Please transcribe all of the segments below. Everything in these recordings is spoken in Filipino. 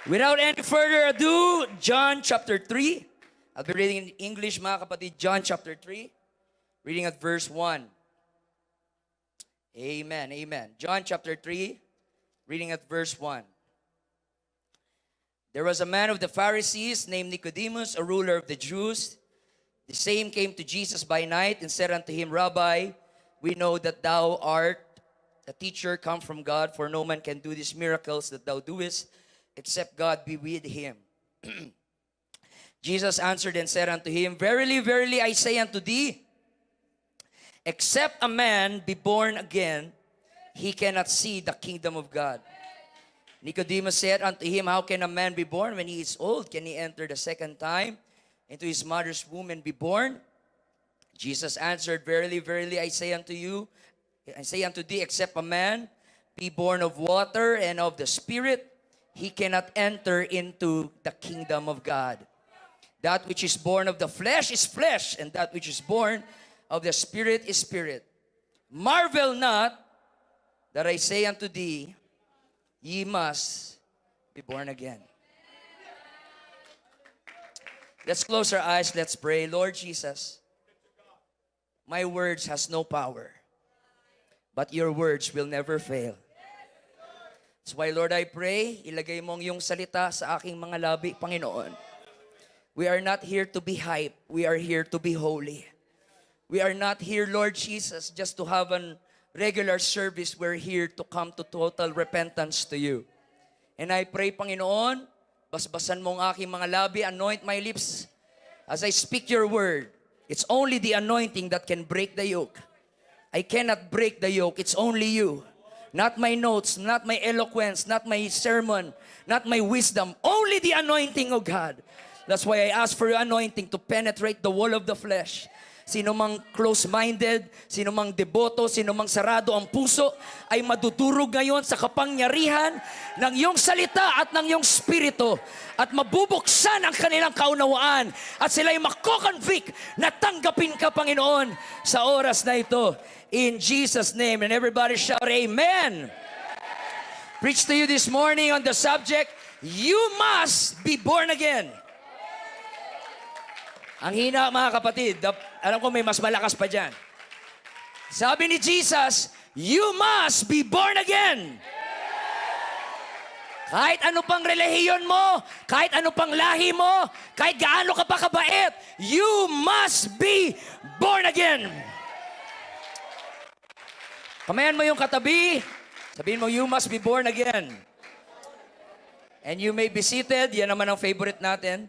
Without any further ado, John chapter 3. I'll be reading in English, mga kapatid. John chapter 3, reading at verse 1. Amen, amen. John chapter 3, reading at verse 1. There was a man of the Pharisees named Nicodemus, a ruler of the Jews. The same came to Jesus by night and said unto him, Rabbi, we know that thou art a teacher come from God, for no man can do these miracles that thou doest, except God be with him. Jesus answered and said unto him, Verily, verily, I say unto thee, except a man be born again, he cannot see the kingdom of God. Nicodemus said unto him, How can a man be born when he is old? Can he enter the second time into his mother's womb and be born? Jesus answered, Verily, verily, I say unto thee, except a man be born of water and of the Spirit, he cannot enter into the kingdom of God. That which is born of the flesh is flesh, and that which is born of the Spirit is spirit. Marvel not that I say unto thee, ye must be born again. Let's close our eyes, let's pray. Lord Jesus, my words has no power, but your words will never fail. That's why, Lord, I pray, ilagay mong iyong salita sa aking mga labi, Panginoon. We are not here to be hype. We are here to be holy. We are not here, Lord Jesus, just to have a regular service. We're here to come to total repentance to you. And I pray, Panginoon, basbasan mo ang aking mga labi, anoint my lips as I speak your word. It's only the anointing that can break the yoke. I cannot break the yoke. It's only you. Not my notes, not my eloquence, not my sermon, not my wisdom. Only the anointing of God. That's why I ask for your anointing to penetrate the wall of the flesh. Sino mang close-minded, sino mang deboto, sino mang sarado ang puso, ay madudurog ngayon sa kapangyarihan ng iyong salita at ng iyong spirito. At mabubuksan ang kanilang kaunawaan. At sila'y mako-convict na tanggapin ka, Panginoon, sa oras na ito. In Jesus' name. And everybody shout, Amen. Preach to you this morning on the subject, you must be born again. Ang hina, mga kapatid. Alam ko may mas malakas pa dyan. Sabi ni Jesus, you must be born again. Kahit ano pang relihiyon mo, kahit ano pang lahi mo, kahit gaano ka pa kabait, you must be born again. Kamayan mo yung katabi, sabihin mo, you must be born again. And you may be seated. Yan naman ang favorite natin,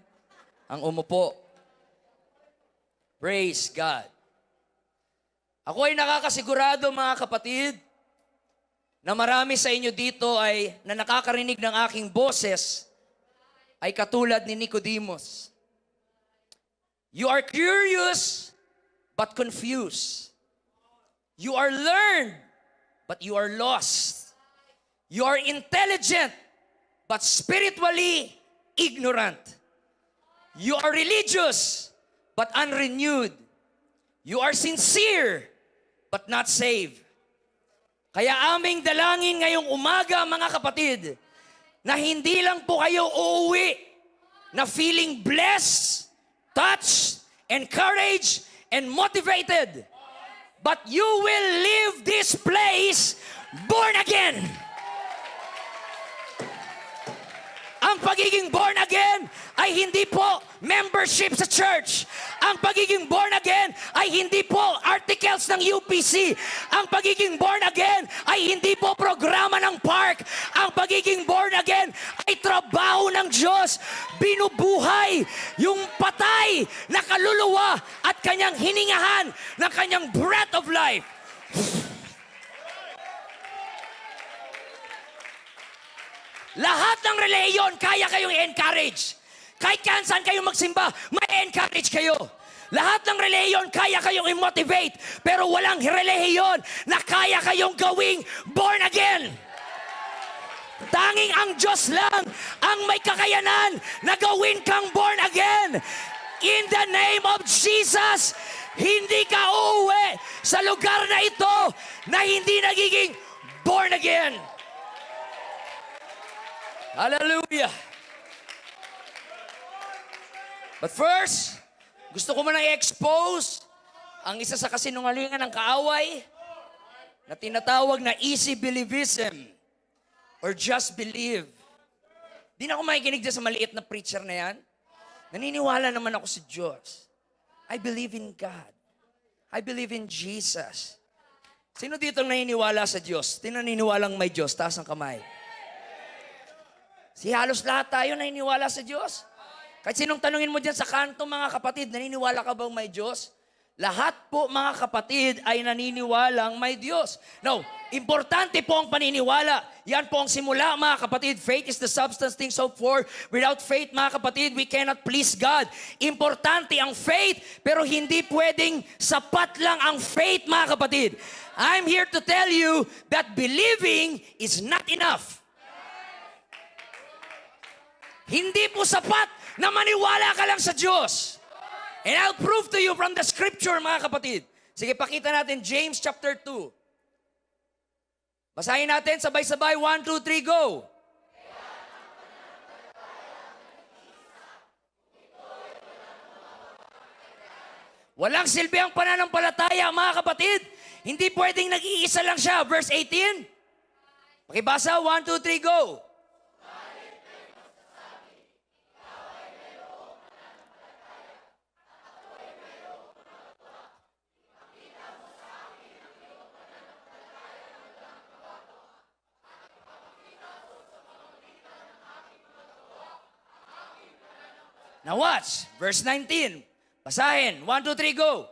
ang umupo. Praise God. Ako ay nakakasigurado, mga kapatid, na marami sa inyo dito ay na nakakarinig ng aking boses ay katulad ni Nicodemus. You are curious but confused. You are learned but you are lost. You are intelligent but spiritually ignorant. You are religious but unrenewed. You are sincere, but not saved. Kaya aming dalangin ngayong umaga, mga kapatid, na hindi lang po kayo uuwi na feeling blessed, touched, encouraged, and motivated, but you will leave this place born again. Ang pagiging born again ay hindi po membership sa church. Ang pagiging born again ay hindi po articles ng UPC. Ang pagiging born again ay hindi po programa ng park. Ang pagiging born again ay trabaho ng Diyos. Binubuhay yung patay na kaluluwa at kanyang hiningahan ng kanyang breath of life. Lahat ng relihiyon, kaya kayong i-encourage. Kahit saan kayo magsimba, may encourage kayo. Lahat ng relihiyon, kaya kayong i-motivate. Pero walang relihiyon na kaya kayong gawing born again. Tanging ang Diyos lang ang may kakayanan na gawin kang born again. In the name of Jesus, hindi ka uuwi sa lugar na ito na hindi nagiging born again. Hallelujah. But first, gusto ko munang i-expose ang isa sa kasinungalingan ng kaaway na tinatawag na easy believism or just believe. Di na ako makikinig dyan sa maliit na preacher na yan. Naniniwala naman ako sa Diyos. I believe in God. I believe in Jesus. Sino dito naniniwala sa Diyos? Tinaniniwalang may Diyos, taas ang kamay. Si halos lahat tayo naniniwala sa Diyos. Kahit sinong tanungin mo dyan sa kanto, mga kapatid, naniniwala ka bang may Diyos? Lahat po, mga kapatid, ay naniniwalang may Diyos. Now, importante po ang paniniwala. Yan po ang simula, mga kapatid. Faith is the substance things hoped for. Without faith, mga kapatid, we cannot please God. Importante ang faith, pero hindi pwedeng sapat lang ang faith, mga kapatid. I'm here to tell you that believing is not enough. Hindi po sapat na maniwala ka lang sa Diyos. And I'll prove to you from the scripture, mga kapatid. Sige, pakita natin James chapter 2. Basahin natin sabay-sabay. 1, 2, 3, go! Walang silbi ang pananampalataya, mga kapatid. Hindi pwedeng nag-iisa lang siya. Verse 18. Pakibasa, 1, 2, 3, go! Now watch, verse 19. Basahin. 1, 2, 3, go.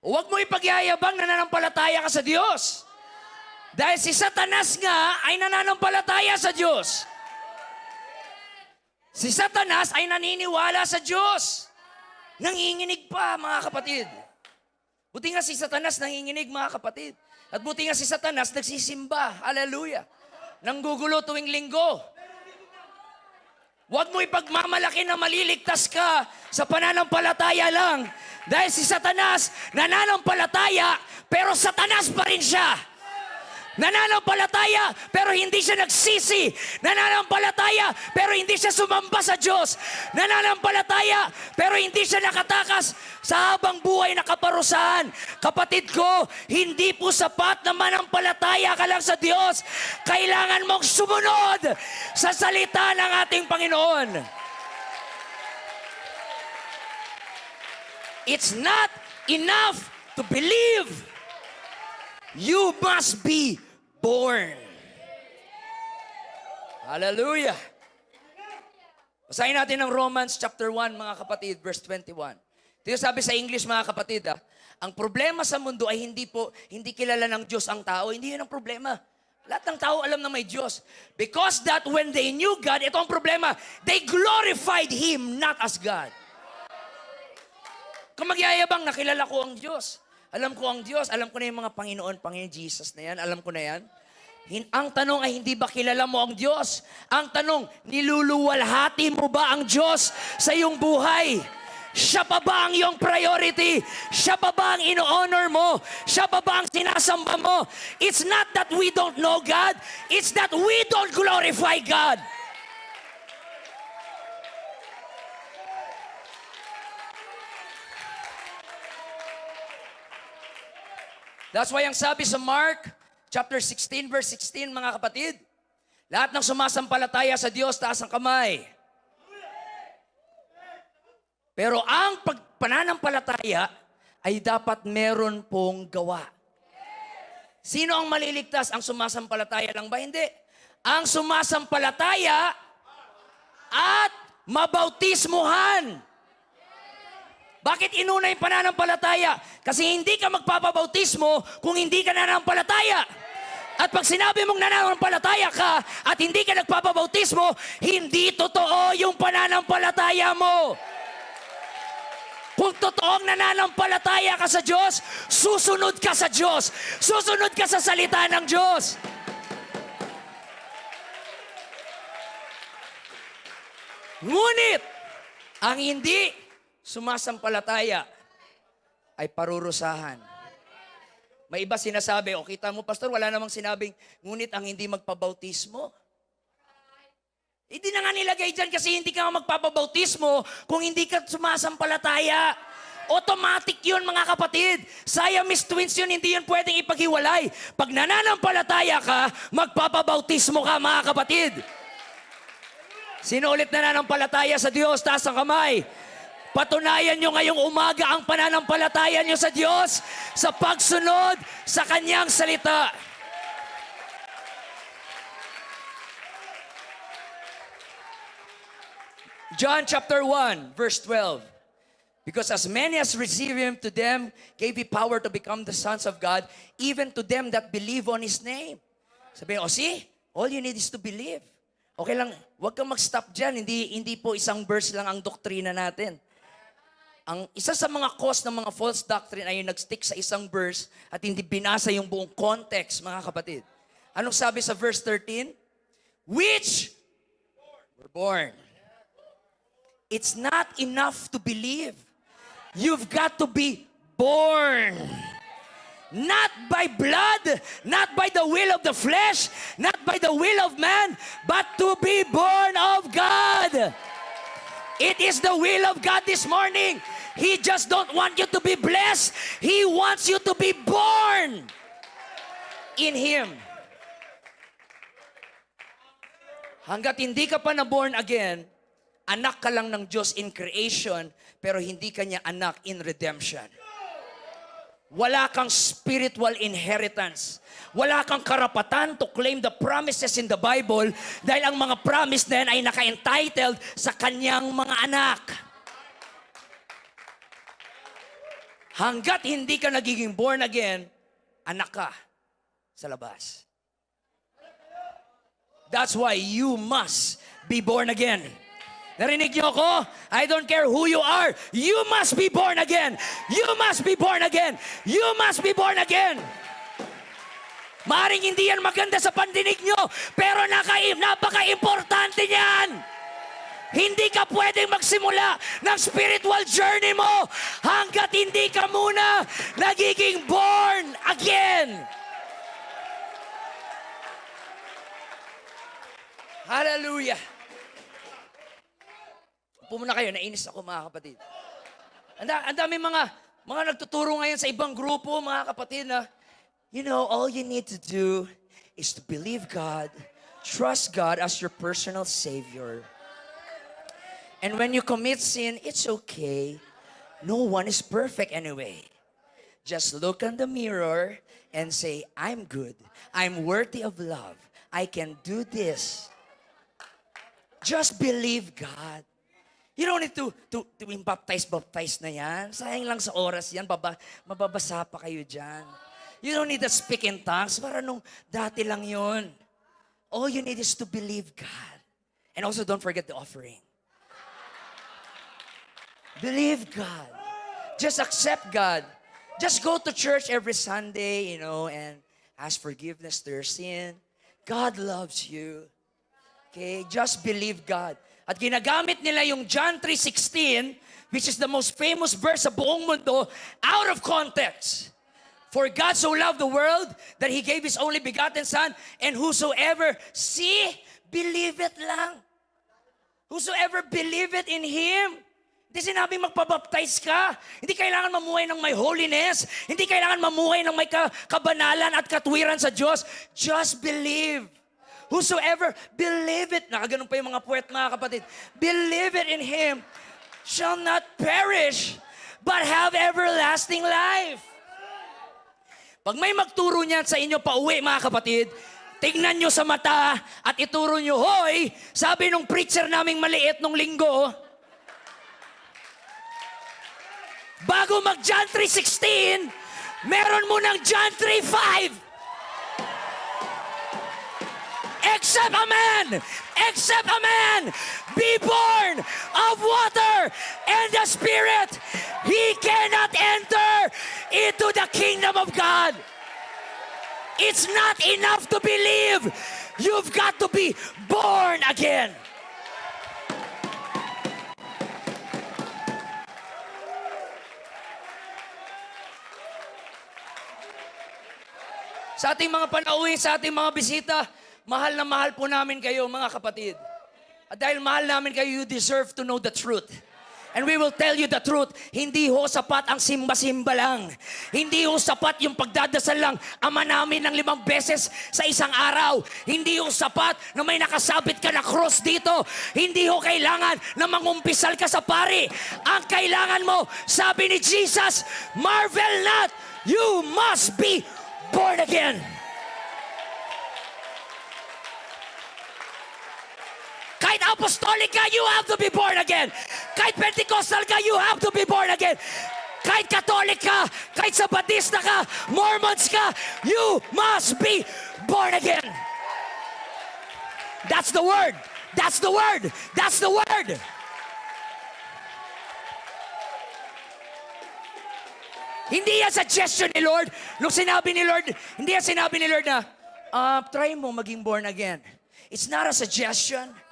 Huwag mo ipagyayabang na nananampalataya ka sa Diyos. Dahil si Satanas nga ay nananampalataya sa Diyos. Si Satanas ay naniniwala sa Diyos. Nanginginig pa, mga kapatid. Buti nga si Satanas nanginginig, mga kapatid. At buti nga si Satanas nagsisimba. Hallelujah. Nanggugulo tuwing linggo. Huwag mo ipagmamalaki na maliligtas ka sa pananampalataya lang. Dahil si Satanas nananampalataya, pero Satanas pa rin siya. Nananampalataya, pero hindi siya nagsisi. Nananampalataya, pero hindi siya sumamba sa Diyos. Nananampalataya, pero hindi siya nakatakas sa habang buhay na kaparusahan. Kapatid ko, hindi po sapat na manampalataya ka lang sa Diyos. Kailangan mong sumunod sa salita ng ating Panginoon. It's not enough to believe. You must be born. Hallelujah. Basahin natin ang Romans chapter 1, mga kapatid, verse 21. Ito yung sabi sa English, mga kapatid, ang problema sa mundo ay hindi kilala ng Diyos ang tao. Hindi yun ang problema. Lahat ng tao alam na may Diyos. Because that when they knew God, ito ang problema, they glorified Him not as God. Kung magyayabang, nakilala ko ang Diyos. Alam ko ang Diyos, alam ko na yung mga Panginoon Jesus na yan, alam ko na yan. Ang tanong ay hindi ba kilala mo ang Diyos? Ang tanong, niluluwalhati mo ba ang Diyos sa iyong buhay? Siya pa ba ang iyong priority? Siya pa ba ang ino-honor mo? Siya pa ba ang sinasamba mo? It's not that we don't know God, it's that we don't glorify God. That's why ang sabi sa Mark, chapter 16, verse 16, mga kapatid, lahat ng sumasampalataya sa Diyos, taas ang kamay. Pero ang pananampalataya ay dapat meron pong gawa. Sino ang maliligtas? Ang sumasampalataya lang ba? Hindi. Ang sumasampalataya at mabautismuhan. Bakit inuna yung pananampalataya? Kasi hindi ka magpapabautismo kung hindi ka nananampalataya. At pag sinabi mong nananampalataya ka at hindi ka nagpapabautismo, hindi totoo yung pananampalataya mo. Kung totoong nananampalataya ka sa Diyos, susunod ka sa Diyos. Susunod ka sa salita ng Diyos. Ngunit, ang hindi sumasampalataya ay parurusahan. May iba sinasabi, o kita mo, pastor, wala namang sinabing, ngunit ang hindi magpabautismo. Hindi na nga nilagay dyan kasi hindi ka magpapabautismo kung hindi ka sumasampalataya. Automatic yun, mga kapatid. Siamese twins yun, hindi yun pwedeng ipaghiwalay. Pag nananampalataya ka, magpapabautismo ka, mga kapatid. Sino ulit nananampalataya sa Diyos? Taas ang kamay. Patunayan nyo ngayong umaga ang pananampalataya nyo sa Diyos sa pagsunod sa Kanyang salita. John chapter 1, verse 12. Because as many as receive Him, to them gave He power to become the sons of God, even to them that believe on His name. Sabi, see? All you need is to believe. Okay lang, huwag kang mag-stop dyan. Hindi po isang verse lang ang doktrina natin. Ang isa sa mga cause ng mga false doctrine ay yung nag-stick sa isang verse at hindi binasa yung buong context, mga kapatid. Anong sabi sa verse 13? Which were born. It's not enough to believe. You've got to be born. Not by blood, not by the will of the flesh, not by the will of man, but to be born of God. It is the will of God this morning. He just don't want you to be blessed. He wants you to be born in Him. Hanggat hindi ka pa na born again, anak ka lang ng Diyos in creation, pero hindi ka niya anak in redemption. Wala kang spiritual inheritance. Wala kang karapatan to claim the promises in the Bible dahil ang mga promise na yan ay naka-entitled sa kanyang mga anak. Hanggat hindi ka nagiging born again, anak ka sa labas. That's why you must be born again. Narinig niyo ako? I don't care who you are. You must be born again. You must be born again. You must be born again. Maaring hindi yan maganda sa pandinig nyo, pero napaka-importante niyan. Hindi ka pwedeng magsimula ng spiritual journey mo hanggat hindi ka muna nagiging born again. Hallelujah. Pumuna kayo, nainis ako, mga kapatid. Ang dami mga nagtuturo ngayon sa ibang grupo, mga kapatid, na, all you need to do is to believe God, trust God as your personal Savior. And when you commit sin, it's okay. No one is perfect anyway. Just look in the mirror and say, I'm good. I'm worthy of love. I can do this. Just believe God. You don't need to baptize na yan. Sayang lang sa oras yan. Mababasa pa kayo dyan. You don't need to speak in tongues. Para nung dati lang yun. All you need is to believe God. And also don't forget the offering. Believe God. Just accept God. Just go to church every Sunday, and ask forgiveness to your sin. God loves you. Okay? Just believe God. At ginagamit nila yung John 3:16, which is the most famous verse sa buong mundo, out of context. For God so loved the world that He gave His only begotten Son, and whosoever believe it lang. Whosoever believe it in Him. Hindi sinabing magpabaptize ka. Hindi kailangan mamuhay ng may holiness. Hindi kailangan mamuhay ng may kabanalan at katwiran sa Diyos. Just believe. Whosoever believe it, nakaganon pa yung mga puwet, mga kapatid, believe it in Him shall not perish, but have everlasting life. Pag may magturo niyan sa inyo pauwi, mga kapatid, tignan nyo sa mata at ituro nyo, hoy, sabi nung preacher naming maliit nung linggo, bago mag John 3:16, meron mo ng John 3:5. Except a man be born of water and the Spirit, he cannot enter into the kingdom of God. It's not enough to believe. You've got to be born again. Sa ating mga panauwi, sa ating mga bisita, mahal na mahal po namin kayo, mga kapatid. At dahil mahal namin kayo, you deserve to know the truth. And we will tell you the truth. Hindi ho sapat ang simba-simba lang. Hindi ho sapat yung pagdadasal lang, Ama namin ng 5 beses sa isang araw. Hindi ho sapat na may nakasabit ka na cross dito. Hindi ho kailangan na mangumpisal ka sa pari. Ang kailangan mo, sabi ni Jesus, marvel not, you must be born again. Kahit apostolic ka, you have to be born again. Kahit Pentecostal ka, you have to be born again. Kahit Catholic ka, kahit Sabadista ka, Mormons ka, you must be born again. That's the word. That's the word. That's the word. Hindi yan suggestion ni Lord. Nung sinabi ni Lord, hindi yan sinabi ni Lord na, try mo maging born again. It's not a suggestion.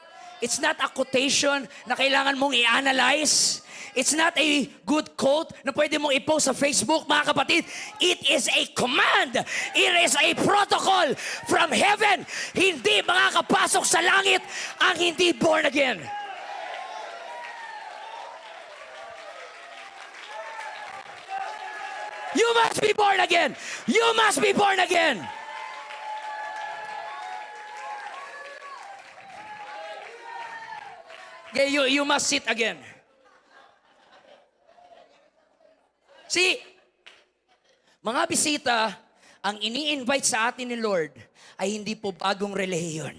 It's not a quotation na kailangan mong i-analyze. It's not a good quote na pwede mong i-post sa Facebook, mga kapatid. It is a command. It is a protocol from heaven. Hindi makakapasok sa langit ang hindi born again. You must be born again. You must be born again. Okay, you must sit again. See, mga bisita, ang ini-invite sa atin ni Lord ay hindi po bagong relihiyon.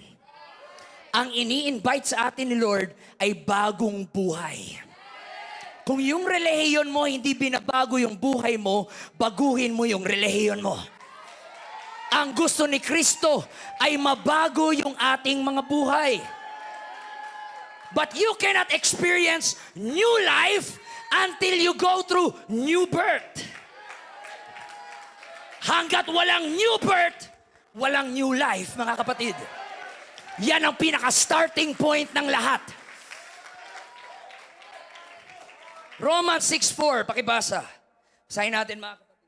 Ang ini-invite sa atin ni Lord ay bagong buhay. Kung yung relihiyon mo hindi binabago yung buhay mo, baguhin mo yung relihiyon mo. Ang gusto ni Kristo ay mabago yung ating mga buhay. But you cannot experience new life until you go through new birth. Hanggat walang new birth, walang new life, mga kapatid. Yan ang pinaka-starting point ng lahat. Romans 6:4, pakibasa. Basahin natin, mga kapatid.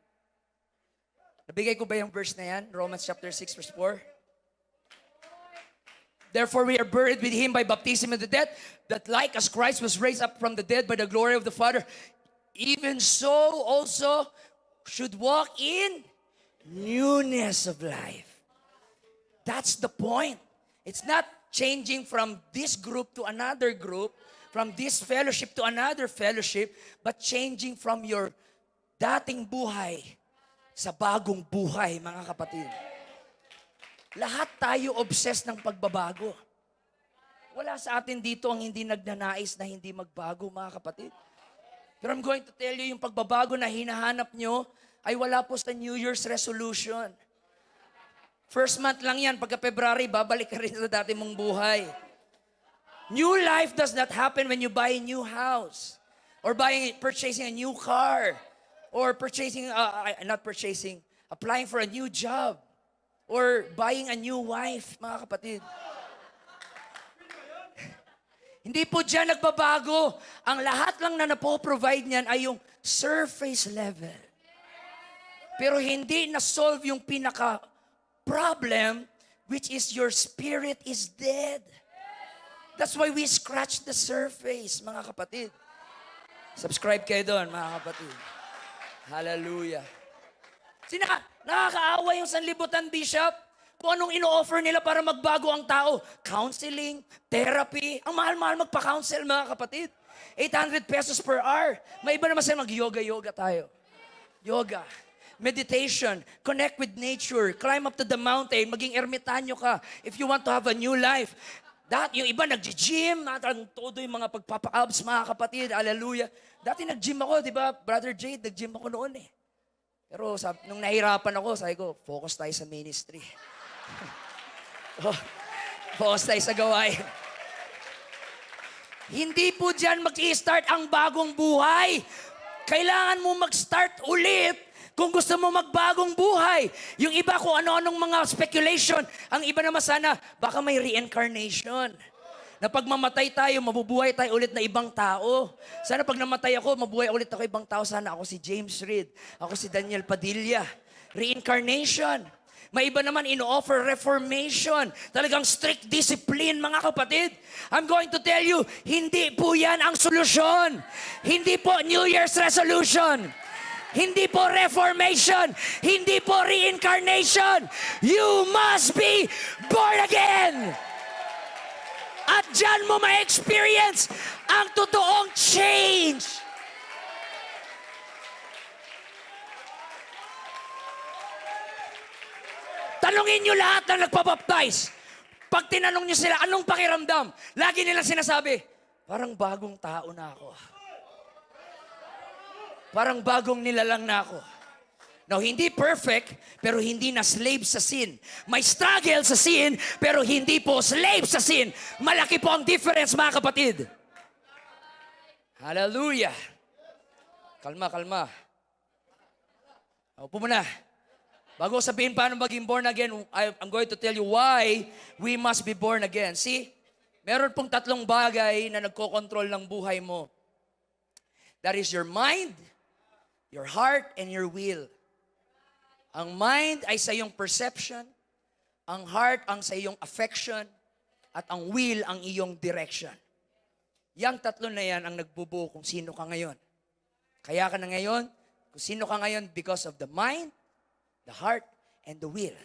Nabigay ko ba yung verse na yan? Romans chapter 6, verse 4. Therefore, we are buried with Him by baptism in the death, that like as Christ was raised up from the dead by the glory of the Father, even so also should walk in newness of life. That's the point. It's not changing from this group to another group, from this fellowship to another fellowship, but changing from your dating buhay sa bagong buhay, mga kapatid. Lahat tayo obsessed ng pagbabago. Wala sa atin dito ang hindi nagnanais na hindi magbago, mga kapatid. Pero I'm going to tell you, yung pagbabago na hinahanap nyo ay wala po sa New Year's resolution. First month lang yan, pagka February, babalik ka rin sa dati mong buhay. New life does not happen when you buy a new house or purchasing a new car or applying for a new job. Or buying a new wife, mga kapatid. Hindi po dyan nagbabago. Ang lahat lang na napoprovide niyan ay yung surface level. Pero hindi na-solve yung pinaka-problem, which is your spirit is dead. That's why we scratch the surface, mga kapatid. Subscribe kayo doon, mga kapatid. Hallelujah. Nakakaawa yung sanlibutan, Bishop. Kung anong ino-offer nila para magbago ang tao. Counseling, therapy. Ang mahal-mahal magpa-counsel, mga kapatid. 800 pesos per hour. May iba naman sila mag-yoga tayo. Yoga. Meditation. Connect with nature. Climb up to the mountain. Maging ermitanyo ka. If you want to have a new life. Yung iba nag-gym. Todo yung mga pagpapa-abs, mga kapatid. Hallelujah. Dati nag-gym ako, di ba? Brother Jade, nag-gym ako noon eh. Pero nung nahirapan ako, sabi ko, focus tayo sa ministry. Focus tayo sa gawain. Hindi po dyan mag-i-start ang bagong buhay. Kailangan mo mag-start ulit kung gusto mo magbagong buhay. Yung iba kung ano-anong mga speculation. Ang iba naman sana, baka may reincarnation. Na pag mamatay tayo, mabubuhay tayo ulit na ibang tao. Sana pag namatay ako, mabuhay ulit ako ibang tao. Sana ako si James Reid. Ako si Daniel Padilla. Reincarnation. May iba naman ino-offer reformation. Talagang strict discipline, mga kapatid. I'm going to tell you, hindi po yan ang solusyon. Hindi po New Year's resolution. Hindi po reformation. Hindi po reincarnation. You must be born again. At dyan mo ma-experience ang totoong change. Tanungin nyo lahat na nagpabaptize. Pag tinanong nyo sila, anong pakiramdam? Lagi nilang sinasabi, parang bagong tao na ako. Parang bagong nilalang na ako. Now, hindi perfect, pero hindi na slave sa sin. May struggle sa sin, pero hindi po slave sa sin. Malaki po ang difference, mga kapatid. Hallelujah. Kalma, kalma. Upo muna. Bago sabihin paano maging born again, I'm going to tell you why we must be born again. See, meron pong tatlong bagay na nagkokontrol ng buhay mo. That is your mind, your heart, and your will. Ang mind ay sa iyong perception, ang heart ang sa iyong affection, at ang will ang iyong direction. Yang tatlo na yan ang nagbubuo kung sino ka ngayon. Kaya ka na ngayon, kung sino ka ngayon because of the mind, the heart, and the will.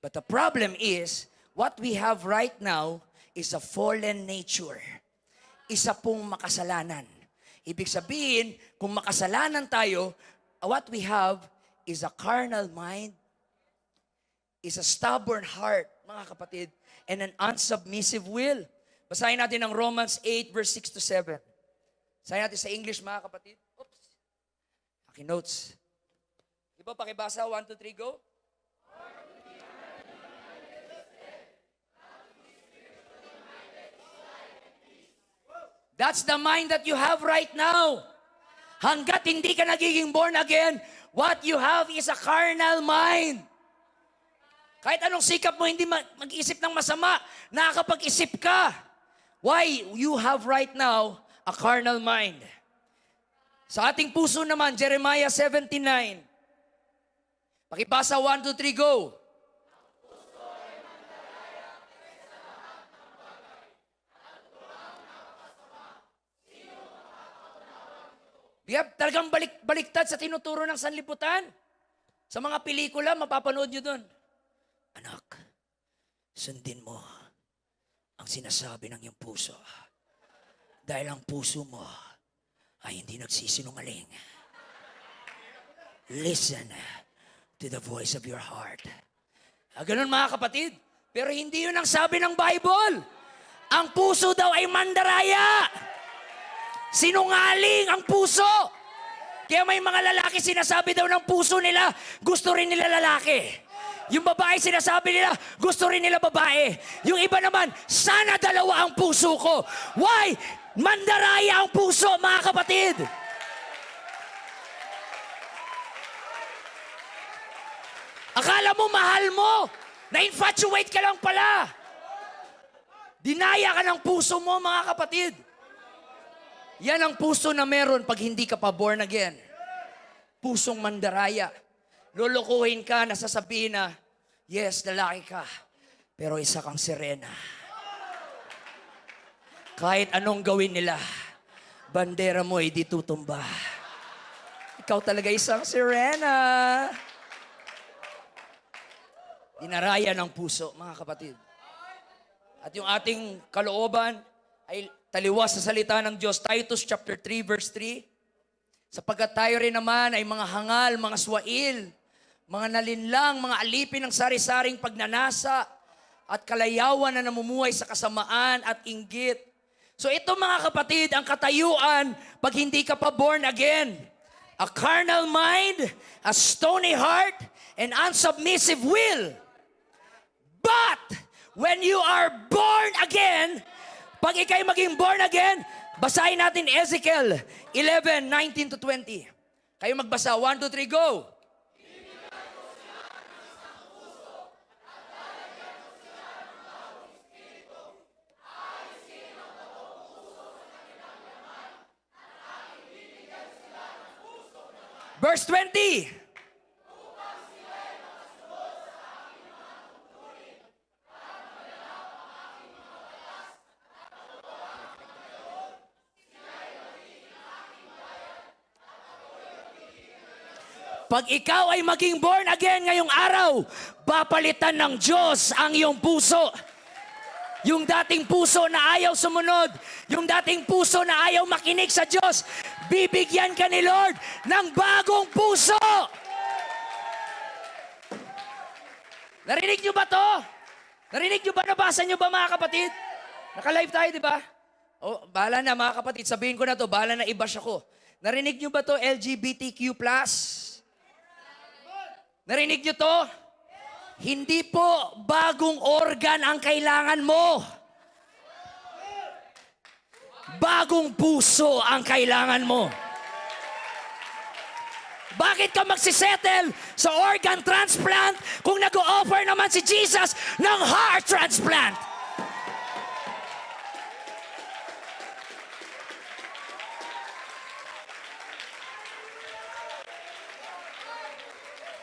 But the problem is, what we have right now is a fallen nature. Isa pong makasalanan. Ibig sabihin, kung makasalanan tayo, what we have is a carnal mind, is a stubborn heart, mga kapatid, and an unsubmissive will. Basahin natin ang Romans 8, verse 6 to 7. Basahin natin sa English, mga kapatid. Oops. Aking notes. Diba, pakibasa, 1, 2, 3, go. That's the mind that you have right now. Hanggat hindi ka nagiging born again, what you have is a carnal mind. Kahit anong sikap mo, hindi mag-isip ng masama, nakakapag-isip ka. Why? You have right now a carnal mind. Sa ating puso naman, Jeremiah 17:9. Pakibasa, 1, 2, 3, go. Talagang baliktad sa tinuturo ng sanlibutan. Sa mga pelikula, mapapanood nyo dun. Anak, sundin mo ang sinasabi ng iyong puso. Dahil ang puso mo ay hindi nagsisinungaling. Listen to the voice of your heart. Ganun, mga kapatid. Pero hindi yun ang sabi ng Bible. Ang puso daw ay mandaraya. Sinungaling ang puso. Kaya may mga lalaki sinasabi daw ng puso nila, gusto rin nila lalaki. Yung babae sinasabi nila, gusto rin nila babae. Yung iba naman, sana dalawa ang puso ko. Why? Mandaraya ang puso, mga kapatid. Akala mo mahal mo, na-infatuate ka lang pala. Dinaya ka ng puso mo, mga kapatid. Yan ang puso na meron pag hindi ka pa born again. Pusong mandaraya. Lulukuhin ka, nasasabihin na, yes, lalaki ka, pero isa kang sirena. Kahit anong gawin nila, bandera mo ay di tutumba. Ikaw talaga isang sirena. Dinaraya ng puso, mga kapatid. At yung ating kalooban ay taliwas sa salita ng Diyos. Titus chapter 3, verse 3. Sapagkat tayo rin naman ay mga hangal, mga swail, mga nalinlang, mga alipin ng sari-saring pagnanasa at kalayawan na namumuhay sa kasamaan at inggit. So ito, mga kapatid, ang katayuan pag hindi ka pa born again. A carnal mind, a stony heart, and unsubmissive will. But when you are born again, pag ikay maging born again, basahin natin Ezekiel 11, 19 to 20. Kayo magbasa. 1, 2, 3, go! Verse 20. Pag ikaw ay maging born again ngayong araw, papalitan ng Diyos ang iyong puso. Yung dating puso na ayaw sumunod, yung dating puso na ayaw makinig sa Diyos, bibigyan ka ni Lord ng bagong puso. Narinig nyo ba to? Narinig nyo ba? Nabasa nyo ba mga kapatid? Naka-live tayo, di ba? Oh, bahala na mga kapatid, sabihin ko na to, bahala na i-bash ako. Narinig nyo ba to, LGBTQ+? Narinig nyo to? Hindi po bagong organ ang kailangan mo. Bagong puso ang kailangan mo. Bakit ka magsisettle sa organ transplant kung nag-o-offer naman si Jesus ng heart transplant?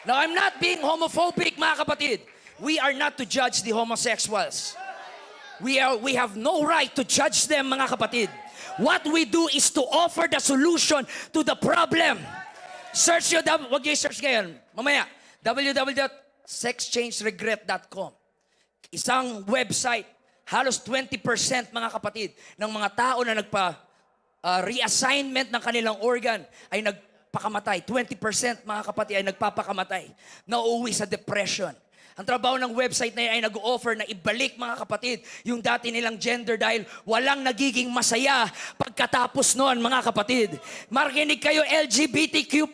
Now, I'm not being homophobic, mga kapatid. We are not to judge the homosexuals. We have no right to judge them, mga kapatid. What we do is to offer the solution to the problem. Search nyo, wag nyo i-search ngayon. Mamaya, www.sexchangeregret.com. Isang website, halos 20% mga kapatid, ng mga tao na reassignment ng kanilang organ ay nagpakamatay. 20% mga kapatid ay nagpapakamatay. Nauuwi sa depression. Ang trabaho ng website na yan ay nag-offer na ibalik mga kapatid yung dati nilang gender dahil walang nagiging masaya pagkatapos noon mga kapatid. Marinig kayo LGBTQ+,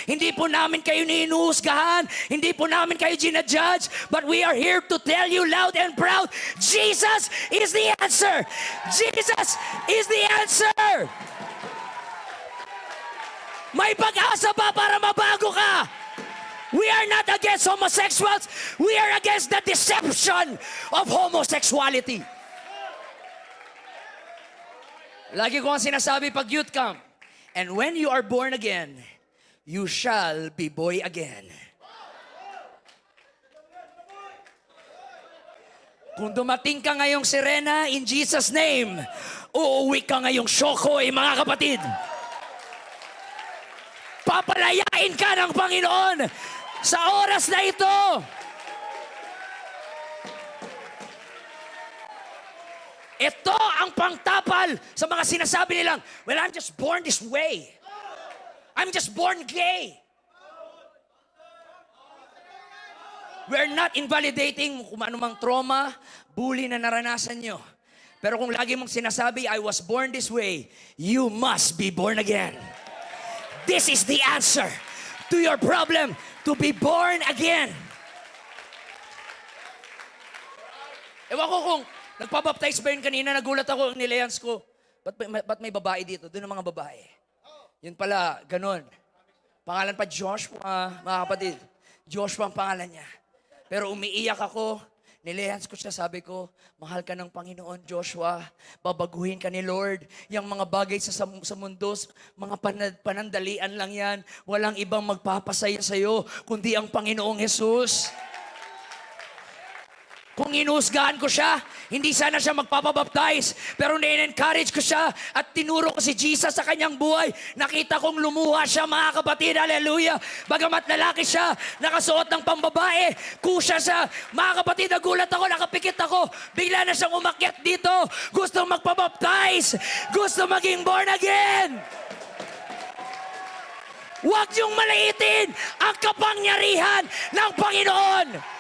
hindi po namin kayo ninuhusgahan, hindi po namin kayo ginajudge, but we are here to tell you loud and proud, Jesus is the answer! Jesus is the answer! May pag-asa ba para mabago ka? We are not against homosexuals. We are against the deception of homosexuality. Lagi ko ang sinasabi pag youth camp. And when you are born again, you shall be boy again. Kung dumating ka ngayong Sirena, in Jesus' name, uuwi ka ngayong Shokoy, mga kapatid. Papalayain ka ng Panginoon sa oras na ito. Ito ang pangtapal sa mga sinasabi nilang, well, I'm just born this way. I'm just born gay. We're not invalidating kung anumang trauma, bully na naranasan nyo. Pero kung lagi mong sinasabi, I was born this way, you must be born again. This is the answer to your problem, to be born again. Ewan ko kung nagpabaptize ba yun kanina, nagulat ako, nileyans ko. Ba't may babae dito? Doon ang mga babae. Yun pala, ganun. Pangalan pa Joshua, mga kapatid. Joshua ang pangalan niya. Pero umiiyak ako, nileyans ko siya, sabi ko, mahal ka ng Panginoon, Joshua. Babaguhin ka ni Lord. Yang mga bagay sa mundo, mga panandalian lang yan. Walang ibang magpapasaya sa'yo, kundi ang Panginoong Jesus. Kung inusgahan ko siya, hindi sana siya magpapabaptize. Pero ni-encourage ko siya at tinuro ko si Jesus sa kanyang buhay. Nakita kong lumuha siya, mga kapatid. Hallelujah. Bagamat lalaki siya, nakasuot ng pambabae, kusya siya. Mga kapatid, nagulat ako, nakapikit ako. Bigla na siyang umakyat dito. Gusto magpabaptize. Gusto maging born again. Huwag niyong malaitin ang kapangyarihan ng Panginoon.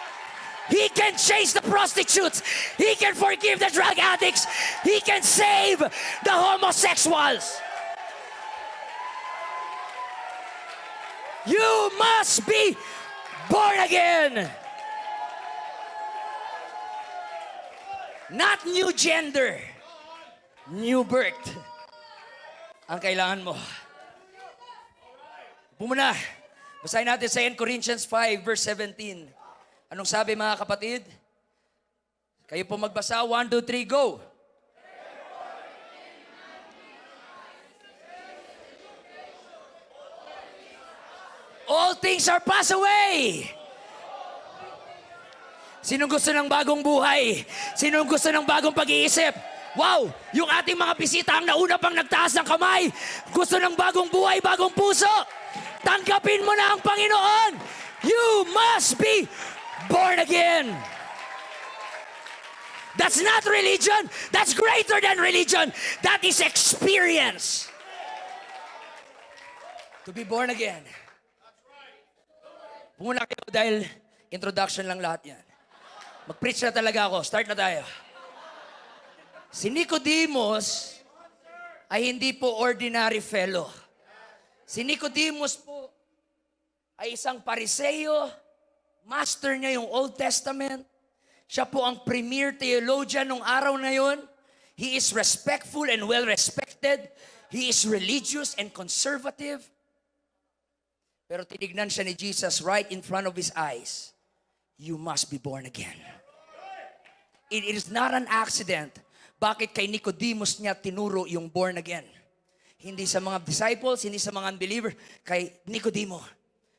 He can chase the prostitutes. He can forgive the drug addicts. He can save the homosexuals. You must be born again. Not new gender. New birth. Ang kailangan mo. Pumuna. Basahin natin sa 2 Corinthians 5 verse 17. Anong sabi mga kapatid? Kayo po magbasa. 1, 2, 3, go! All things are passed away. Sinong gusto ng bagong buhay? Sinong gusto ng bagong pag-iisip? Wow! Yung ating mga bisita ang nauna pang nagtaas ng kamay. Gusto ng bagong buhay, bagong puso. Tanggap Tanggapin mo na ang Panginoon. You must be born again. That's not religion. That's greater than religion. That is experience. To be born again. Muna kayo dahil introduction lang lahat yan. Mag-preach na talaga ako. Start na tayo. Si Nicodemus ay hindi po ordinary fellow. Si Nicodemus po ay isang Pariseo. Master niya yung Old Testament. Siya po ang premier theologian nung araw na yun. He is respectful and well-respected. He is religious and conservative. Pero tinignan siya ni Jesus right in front of his eyes. You must be born again. It is not an accident. Bakit kay Nicodemus niya tinuro yung born again? Hindi sa mga disciples, hindi sa mga unbeliever, kay Nicodemo.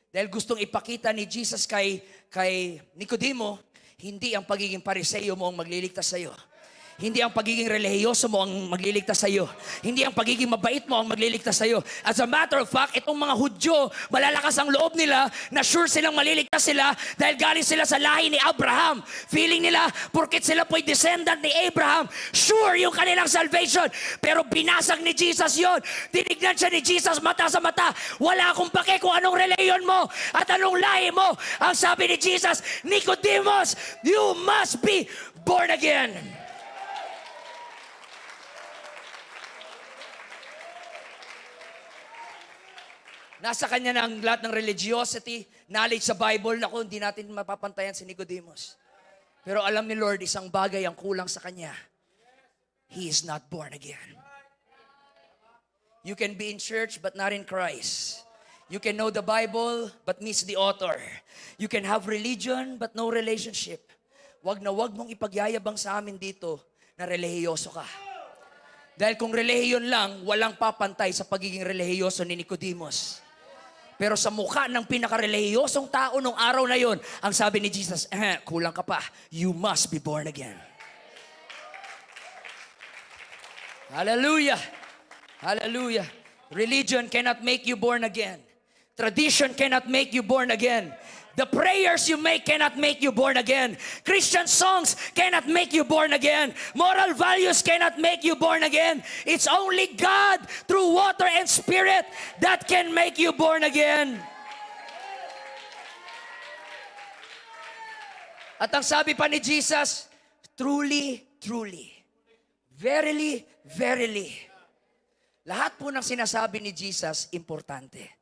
Dahil gustong ipakita ni Jesus kay Nicodemo, hindi ang pagiging Pariseo mo ang magliligtas sa iyo. Hindi ang pagiging relihiyoso mo ang magliligtas sa iyo. Hindi ang pagiging mabait mo ang magliligtas sa iyo. As a matter of fact, itong mga Hudyo, malalakas ang loob nila na sure silang maliligtas sila dahil galing sila sa lahi ni Abraham. Feeling nila, porket sila po'y descendant ni Abraham, sure yung kanilang salvation. Pero binasag ni Jesus yon. Tinignan siya ni Jesus mata sa mata. Wala akong pake kung anong reliyon mo at anong lahi mo. Ang sabi ni Jesus, Nicodemus, you must be born again. Nasa kanya na ang lahat ng religiosity, knowledge sa Bible. Naku, hindi natin mapapantayan si Nicodemus. Pero alam ni Lord, isang bagay ang kulang sa kanya. He is not born again. You can be in church but not in Christ. You can know the Bible but miss the author. You can have religion but no relationship. Wag na wag mong ipagyayabang sa amin dito na relihiyoso ka. Dahil kung relihiyon lang, walang papantay sa pagiging relihiyoso ni Nicodemus. Pero sa mukha ng pinaka-relihiyosong tao nung araw na yon, ang sabi ni Jesus, kulang ka pa. You must be born again. Hallelujah. Hallelujah. Religion cannot make you born again. Tradition cannot make you born again. The prayers you make cannot make you born again. Christian songs cannot make you born again. Moral values cannot make you born again. It's only God through water and spirit that can make you born again. At ang sabi pa ni Jesus, truly, truly, verily, verily. Lahat po ng sinasabi ni Jesus, importante.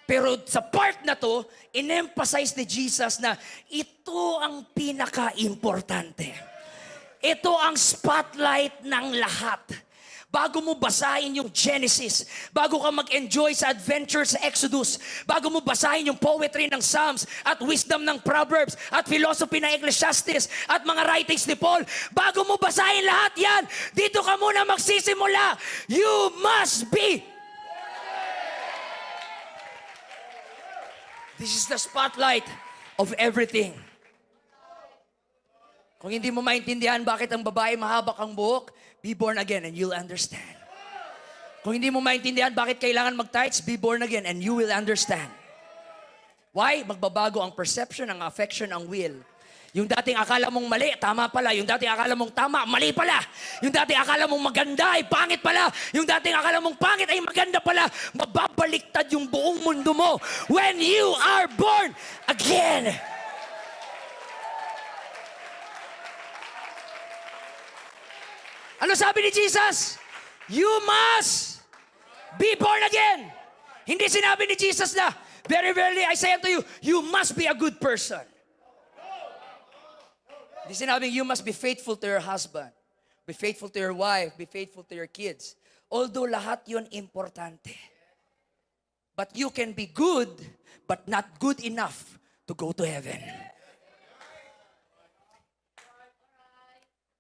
Pero sa part na to, in-emphasize ni Jesus na ito ang pinaka-importante. Ito ang spotlight ng lahat. Bago mo basahin yung Genesis, bago ka mag-enjoy sa adventure sa Exodus, bago mo basahin yung poetry ng Psalms at wisdom ng Proverbs at philosophy ng Ecclesiastes at mga writings ni Paul, bago mo basahin lahat yan, dito ka muna magsisimula. You must be. This is the spotlight of everything. Kung hindi mo maintindihan bakit ang babae mahaba ang buhok, be born again and you'll understand. Kung hindi mo maintindihan bakit kailangan mag-tights, be born again and you will understand. Why? Magbabago ang perception, ang affection, ang will. Yung dating akala mong mali, tama pala. Yung dating akala mong tama, mali pala. Yung dating akala mong maganda, ay pangit pala. Yung dating akala mong pangit, ay maganda pala. Mababaliktad yung buong mundo mo when you are born again. Ano sabi ni Jesus? You must be born again. Hindi sinabi ni Jesus na, very verily I say unto you, you must be a good person. Hindi sinabing you must be faithful to your husband, be faithful to your wife, be faithful to your kids. Although lahat yun importante. But you can be good, but not good enough to go to heaven.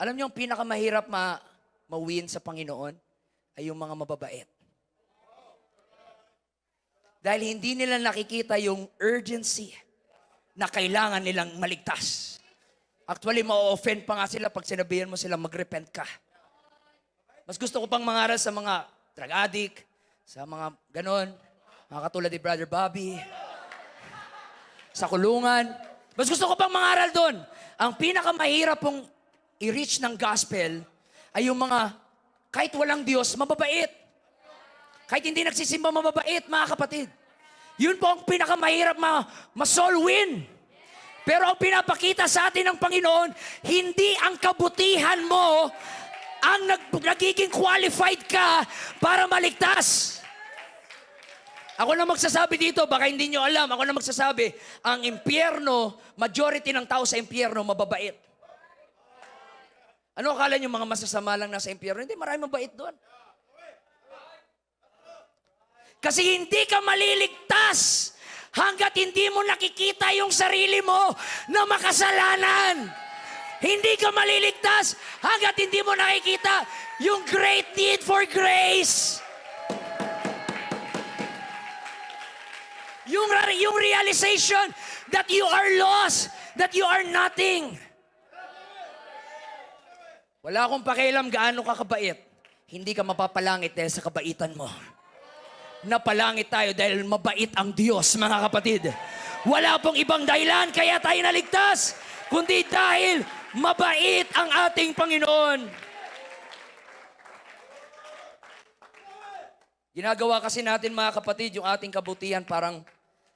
Alam niyo ang pinakamahirap ma-win sa Panginoon ay yung mga mababait. Dahil hindi nila nakikita yung urgency na kailangan nilang maligtas. Actually, ma-offend pa nga sila pag sinabihan mo sila mag-repent ka. Mas gusto ko pang mangaral sa mga drug addict, sa mga ganon, Mga katulad ni Brother Bobby. Sa kulungan. Mas gusto ko pang mangaral doon. Ang pinakamahirap pong i-reach ng gospel ay yung mga kahit walang Diyos, mababait. Kahit hindi nagsisimba, mababait, mga kapatid. Yun po ang pinakamahirap ma-soul win. Pero ang pinapakita sa atin ng Panginoon, hindi ang kabutihan mo ang nagiging qualified ka para maligtas. Ako na magsasabi dito, baka hindi nyo alam, ako na magsasabi, ang impyerno, majority ng tao sa impyerno, mababait. Ano akala nyo mga masasama lang nasa impyerno? Hindi, marami mabait doon. Kasi hindi ka maliligtas hanggat hindi mo nakikita yung sarili mo na makasalanan. Hindi ka maliligtas hanggat hindi mo nakikita yung great need for grace. Yung realization that you are lost, that you are nothing. Wala akong pakialam gaano ka kabait. Hindi ka mapapalangit dahil sa kabaitan mo. Napalangit tayo dahil mabait ang Diyos, mga kapatid. Wala pong ibang dahilan kaya tayo naligtas, kundi dahil mabait ang ating Panginoon. Ginagawa kasi natin, mga kapatid, yung ating kabutihan parang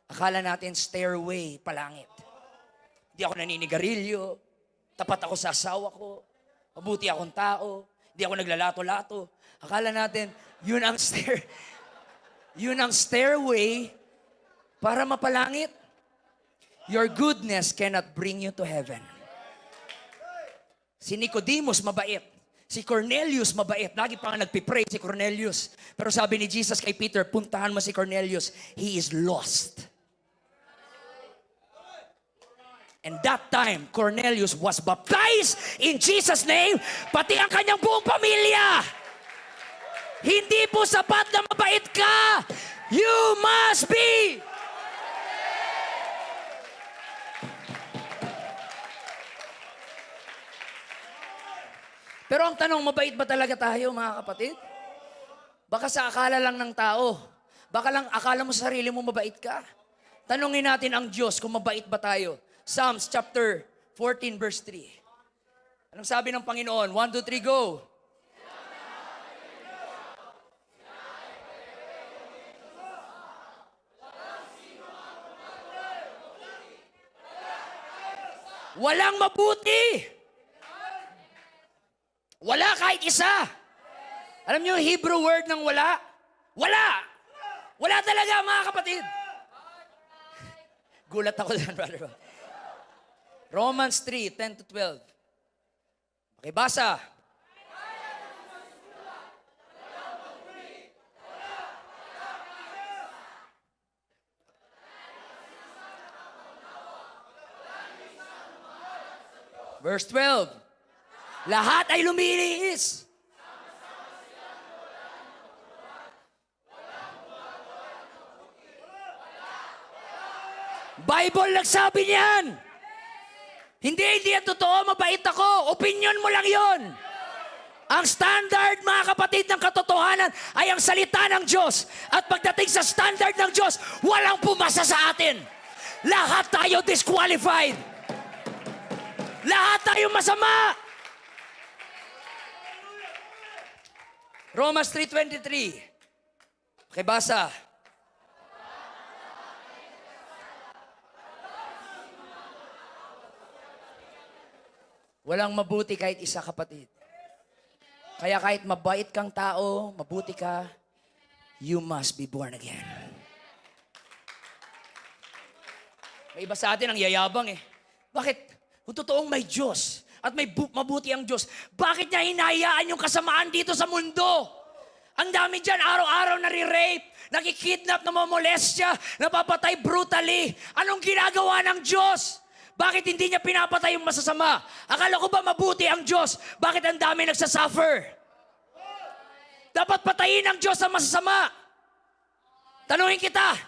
akala natin stairway palangit. Hindi ako naninigarilyo, tapat ako sa asawa ko, mabuti akong tao, hindi ako naglalato-lato. Akala natin, yun ang stairway para mapalangit. Your goodness cannot bring you to heaven. Si Nicodemus mabait. Si Cornelius mabait. Lagi pa nga nagpipray si Cornelius. Pero sabi ni Jesus kay Peter, puntahan mo si Cornelius. He is lost. And that time, Cornelius was baptized in Jesus' name, pati ang kanyang buong pamilya. Hindi po sapat na mabait ka. You must be. Pero ang tanong, mabait ba talaga tayo, mga kapatid? Baka sa akala lang ng tao. Baka lang akala mo sa sarili mo mabait ka. Tanungin natin ang Diyos kung mabait ba tayo. Psalms chapter 14 verse 3. Anong sabi ng Panginoon? 1, 2, 3, go! Walang mabuti! Wala kahit isa! Alam niyo yung Hebrew word ng wala? Wala! Wala talaga, mga kapatid! Gulat ako dyan, brother. Romans 3, 10 to 12. Pakibasa. Verse 12. Lahat ay lumiliis. Bible nagsabi niyan. Hindi yan totoo, mabait ako. Opinion mo lang yon. Ang standard, mga kapatid, ng katotohanan ay ang salita ng Diyos. At pagdating sa standard ng Diyos, walang pumasa sa atin. Lahat tayo disqualified. Lahat tayo masama. Romans 3:23. Okay, basa. Walang mabuti kahit isa, kapatid. Kaya kahit mabait kang tao, mabuti ka, you must be born again. May iba sa atin ang yayabang eh. Bakit? Kung totoong may Diyos at may mabuti ang Diyos, bakit niya hinahayaan yung kasamaan dito sa mundo? Ang dami dyan, araw-araw nare-rape, nakikidnap, namomolestya, napapatay brutally. Anong ginagawa ng Diyos? Bakit hindi niya pinapatay yung masasama? Akala ko ba mabuti ang Diyos? Bakit ang dami nagsasuffer? Dapat patayin ng Diyos ang masasama. Tanungin kita,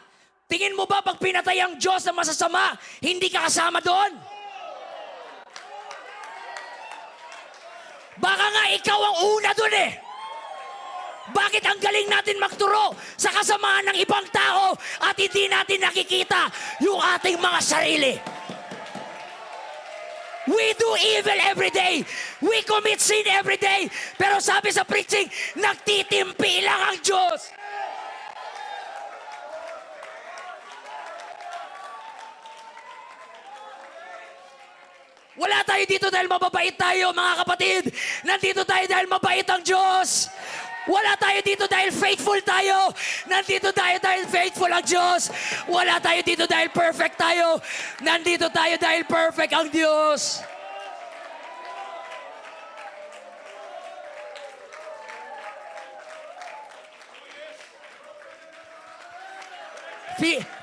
tingin mo ba pag pinatay ang Diyos ang masasama, hindi ka kasama doon? Baka nga ikaw ang una doon eh. Bakit ang galing natin magturo sa kasamaan ng ibang tao at hindi natin nakikita yung ating mga sarili? We do evil every day. We commit sin every day. Pero sabi sa preaching, nagtitimpi lang ang Diyos. Wala tayo dito dahil mababait tayo, mga kapatid. Nandito tayo dahil mabait ang Diyos. Wala tayo dito dahil faithful tayo. Nandito tayo dahil faithful ang Diyos. Wala tayo dito dahil perfect tayo. Nandito tayo dahil perfect ang Diyos.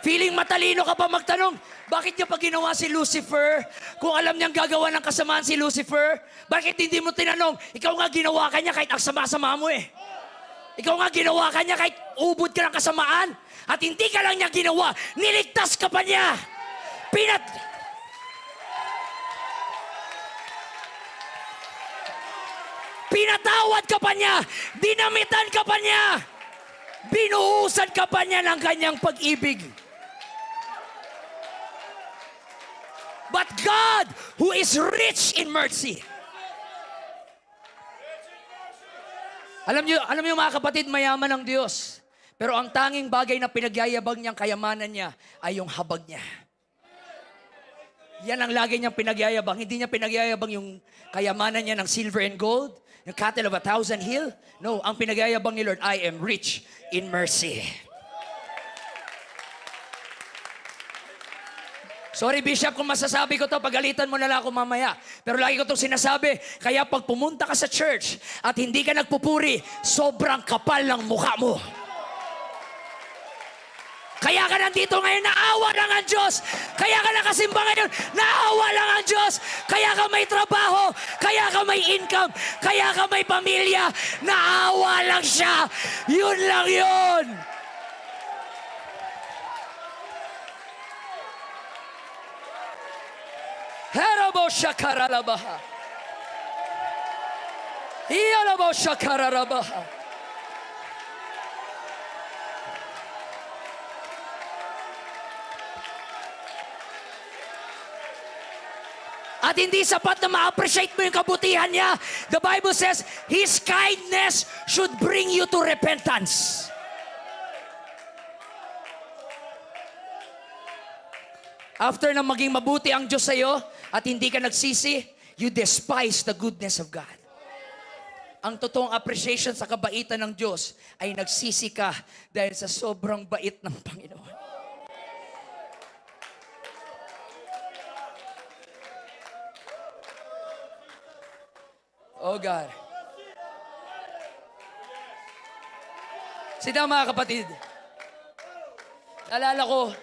Feeling matalino ka pa magtanong, bakit niya pa ginawa si Lucifer? Kung alam niyang gagawa ng kasamaan si Lucifer, bakit hindi mo tinanong, ikaw nga ginawa ka niya kahit ang sama-sama mo eh. Ikaw nga ginawa ka niya kahit ubod ka ng kasamaan. At hindi ka lang niya ginawa, niligtas ka pa niya. Pinatawad ka pa niya. Dinamitan ka pa niya. Binuhusan ka pa niya ng kanyang pag-ibig. But God, who is rich in mercy. Alam niyo mga kapatid, mayaman ang Diyos. Pero ang tanging bagay na pinagyayabang niyang kayamanan niya ay yung habag niya. Yan ang lagi niyang pinagyayabang. Hindi niya pinagyayabang yung kayamanan niya ng silver and gold, yung cattle of 1,000 hill. No, ang pinagyayabang ni Lord, I am rich in mercy. Sorry, Bishop, kung masasabi ko to, pagalitan mo na lang ako mamaya. Pero lagi ko itong sinasabi, kaya pag pumunta ka sa church at hindi ka nagpupuri, sobrang kapal ng mukha mo. Kaya ka nandito ngayon, naawa lang ang Diyos. Kaya ka nakasimba ngayon, naawa lang ang Diyos. Kaya ka may trabaho, kaya ka may income, kaya ka may pamilya, naawa lang siya. Yun lang yun. Herabo shakaralabaha. Iyalabo shakararabaha. At hindi sapat na ma-appreciate mo yung kabutihan niya. The Bible says, His kindness should bring you to repentance. After na maging mabuti ang Diyos sa'yo at hindi ka nagsisi, you despise the goodness of God. Ang totoong appreciation sa kabaitan ng Diyos ay nagsisi ka dahil sa sobrang bait ng Panginoon. Oh God. Sida mga kapatid. Naalala ko,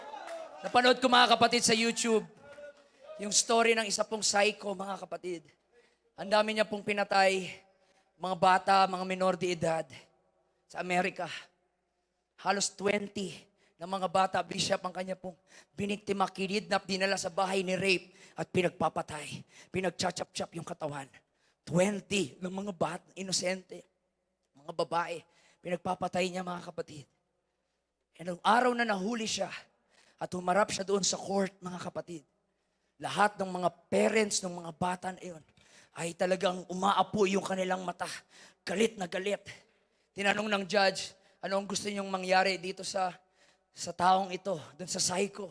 napanood ko mga kapatid sa YouTube, yung story ng isa pong psycho, mga kapatid. Ang dami niya pong pinatay, mga bata, mga minor de edad sa Amerika. Halos 20 na mga bata, Bishop, ang kanya pong biniktima, kinidnap, dinala sa bahay ni rape at pinagpapatay. Pinagchachap-chap yung katawan. 20 ng mga bata, inosente, mga babae, pinagpapatay niya mga kapatid. E nung araw na nahuli siya at humarap siya doon sa court, mga kapatid, lahat ng mga parents ng mga bata na iyon ay talagang umaapoy yung kanilang mata. Galit na galit. Tinanong ng judge, ano ang gusto niyong mangyari dito sa taong ito, doon sa psycho?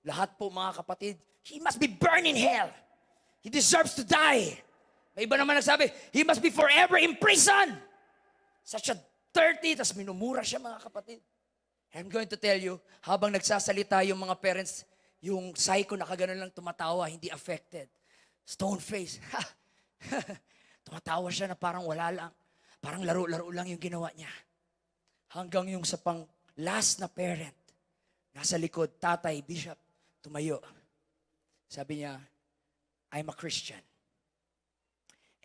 Lahat po mga kapatid, he must be burned in hell. He deserves to die. May iba naman nagsabi, he must be forever in prison. Such a dirty, tas minumura siya mga kapatid. I'm going to tell you, habang nagsasalita yung mga parents, yung psycho nakaganon lang tumatawa, hindi affected. Stone face. Tumatawa siya na parang wala lang. Parang laro-laro lang yung ginawa niya. Hanggang yung sa pang last na parent, nasa likod, tatay, bishop, tumayo. Sabi niya, I'm a Christian.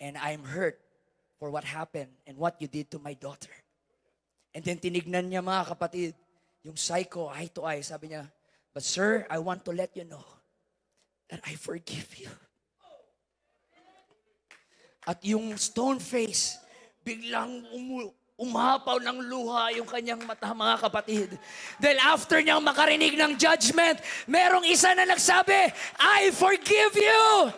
And I'm hurt for what happened and what you did to my daughter. And then tinignan niya mga kapatid, yung psycho, eye to eye, sabi niya, but sir, I want to let you know that I forgive you. At yung stone face, biglang Umapaw ng luha yung kanyang mata, mga kapatid. Dahil after niyang makarinig ng judgment, merong isa na nagsabi, I forgive you.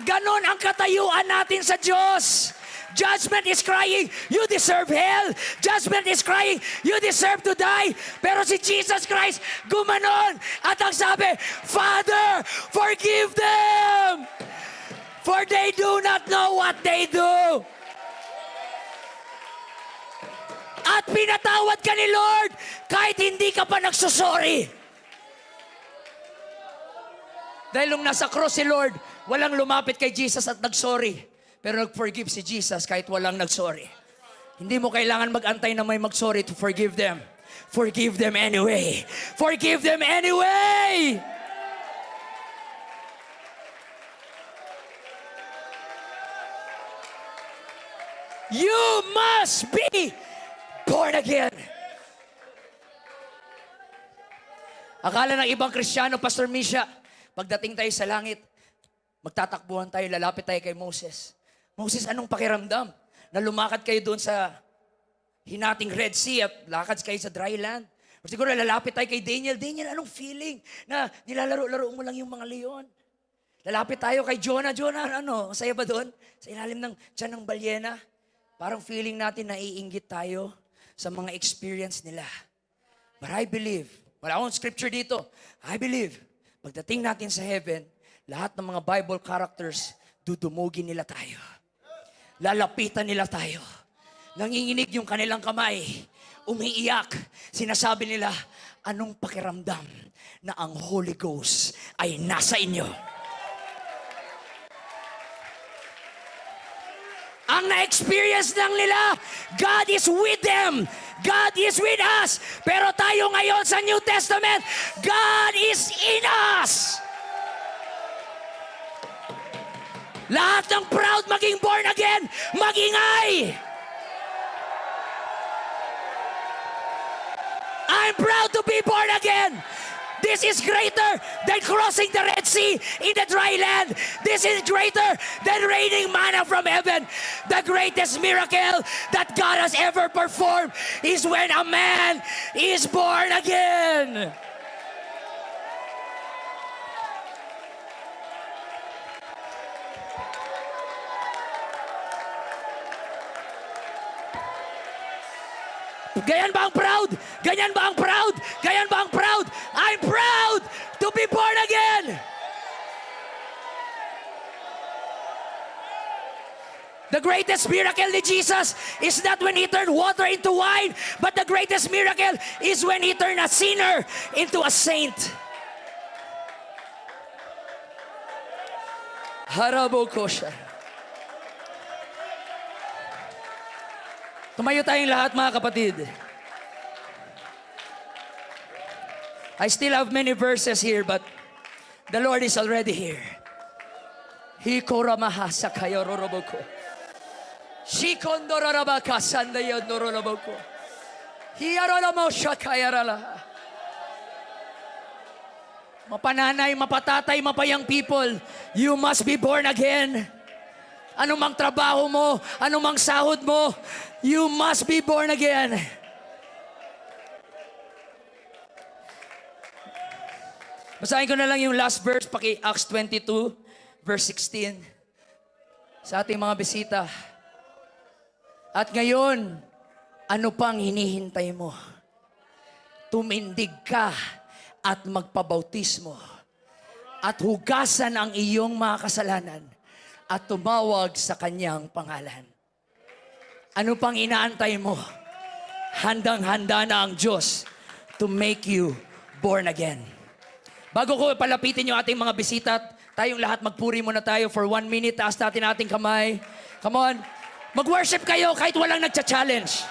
Ganon ang katayuan natin sa Diyos. Judgment is crying, you deserve hell. Judgment is crying, you deserve to die. Pero si Jesus Christ, gumanon. At ang sabi, Father, forgive them. For they do not know what they do. At pinatawad ka ni Lord kahit hindi ka pa nagsusorry. Dahil nung nasa cross si Lord, walang lumapit kay Jesus at nagsorry. Pero nag-forgive si Jesus kahit walang nagsorry. Hindi mo kailangan mag-antay na may mag-sorry to forgive them. Forgive them anyway. Forgive them anyway! You must be born again. Akala ng ibang Kristiyano, Pastor Misha, pagdating tayo sa langit, magtatakbuhan tayo, lalapit tayo kay Moses. Moses, anong pakiramdam na lumakad kayo doon sa hinating Red Sea at lakad kayo sa dry land? O siguro lalapit tayo kay Daniel. Daniel, anong feeling na nilalaro-laro mo lang yung mga leon? Lalapit tayo kay Jonah. Jonah, ano, masaya ba doon? Sa ilalim ng tiyan ng balyena? Parang feeling natin naiinggit tayo sa mga experience nila. But I believe, wala akong scripture dito, I believe, pagdating natin sa heaven, lahat ng mga Bible characters, dudumugin nila tayo. Lalapitan nila tayo. Nanginginig yung kanilang kamay. Umiiyak. Sinasabi nila, anong pakiramdam na ang Holy Ghost ay nasa inyo? Ang na-experience lang nila, God is with them. God is with us. Pero tayo ngayon sa New Testament, God is in us. Lahat ng proud maging born again, magingay. I'm proud to be born again. This is greater than crossing the Red Sea in the dry land. This is greater than raining manna from heaven. The greatest miracle that God has ever performed is when a man is born again. Ganyan ba ang proud? Ganyan ba ang proud? Ganyan ba ang proud? I'm proud to be born again. The greatest miracle ni Jesus is not when He turned water into wine, but the greatest miracle is when He turned a sinner into a saint. Harabokosha. Tumayo tayong lahat, mga kapatid. I still have many verses here, but the Lord is already here. Hikoramahasa kayo roroboko. Shikondororabaka sandayo nororoboko. Hiyarolamo shakayarala. Mapananay, mapatatay, mapayang people, you must be born again. Anumang trabaho mo, anumang sahod mo, you must be born again. Basahin ko na lang yung last verse, paki Acts 22, verse 16. Sa ating mga bisita. At ngayon, ano pang hinihintay mo? Tumindig ka at magpabautismo at hugasan ang iyong mga kasalanan at tumawag sa kanyang pangalan. Ano pang inaantay mo? Handang-handa na ang Diyos to make you born again. Bago ko palapitin yung ating mga bisita, tayong lahat magpuri muna tayo for 1 minute. Taas natin ating kamay. Come on. Mag-worship kayo kahit walang nagcha-challenge.